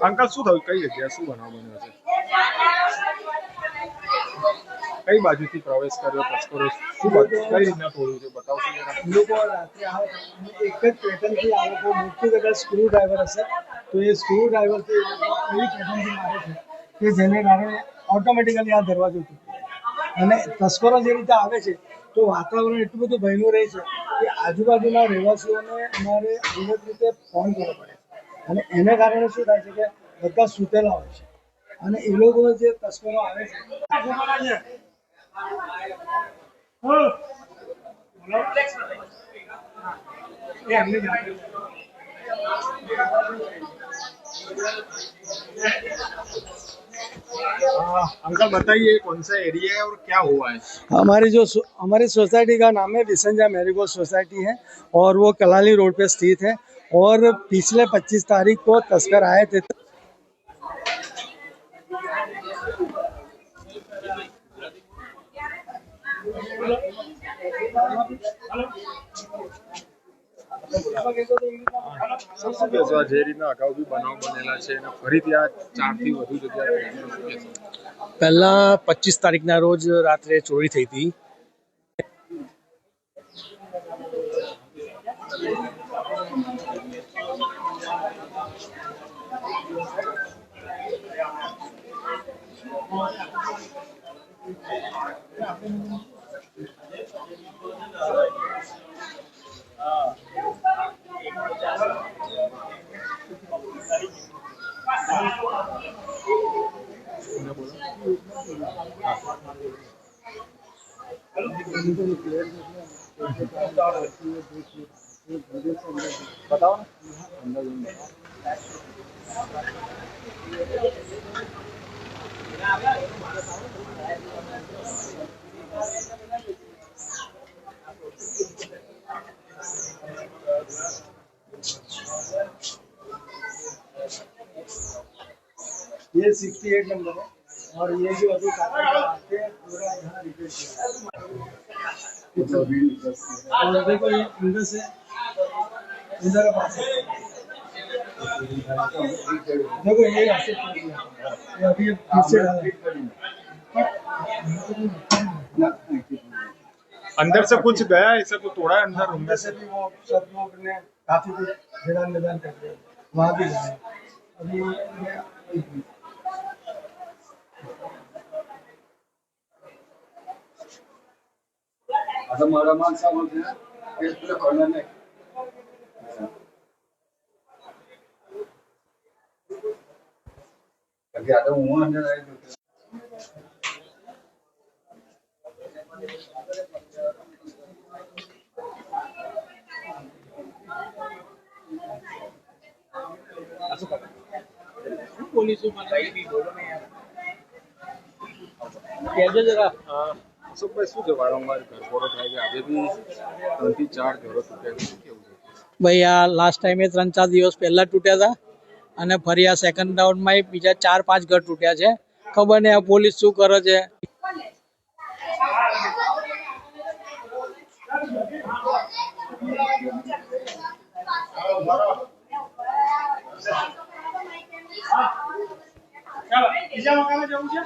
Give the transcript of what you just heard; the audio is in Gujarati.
અંકલ શું થયું? કઈ જગ્યા શું બનાવ બન્યો છે? કઈ બાજુથી પ્રવેશ કર્યો તસ્કરો? શું કઈ રીતના તોડ્યું છે બતાવશો જરા? લોકો રાત્રે આવે એક જ પેટર્નથી આ લોકો મોટું કદાચ સ્ક્રૂ ડ્રાઈવર હશે તો એ સ્ક્રૂ ડ્રાઈવરથી એવી પેટર્નથી મારે છે કે જેને કારણે ઓટોમેટિકલી આ દરવાજો તૂટે. અને તસ્કરો જે રીતે આવે છે તો વાતાવરણ એટલું બધું ભયનું રહે છે કે આજુબાજુના રહેવાસીઓને અમારે અલગ રીતે ફોન કરવો પડે અને એને કારણે શું થાય છે કે બધા સૂતેલા હોય છે અને એ લોકો જે તસ્કરો આવે છે अंकल बताइए कौन सा एरिया है और क्या हुआ है? हमारी सोसाइटी का नाम है विसंजा मैरीगो सोसाइटी है और वो कलाली रोड पे स्थित है और पिछले 25 तारीख को तस्कर आए थे. જે રીતના અગાઉ બી બનાવ બનેલા છે અને ફરીથી આ 4 થી વધુ જગ્યાએ પહેલા 25 તારીખના રોજ રાત્રે ચોરી થઈ હતી. बताओ ना. ये 68 नंबर है और ये जो अभी आते हैं पूरा यहाँ रिपेयर किया और देखो ये अंदर से इधर पास देखो ये ऐसे ये अभी पीछे अंदर से कुछ गया ऐसा तो तोड़ा है अंदर अंदर से भी वो सब लोग ने काफी कुछ मैदान कर दिया वहाँ भी गए अभी आता मला माणसा बोलते तेच तुला कळणार नाही कारण की आता उन्हा अंदर राहील પોલીસો માં બી બોલો ને યાર કહેજો જરા. અશોકભાઈ શું છે વારંવાર ઘરફોડો થાય છે? આજે બી 3 થી 4 ઘરો તૂટ્યા છે. શું કેવું છે? ભાઈ આ લાસ્ટ ટાઈમે 3-4 દિવસ પહેલા તૂટ્યા હતા અને ફરી આ સેકન્ડ રાઉન્ડમાં બીજા 4-5 ઘર તૂટ્યા છે. ખબર નહીં આ પોલીસ શું કરે છે. ચાલો બીજા મકાને જવું છે.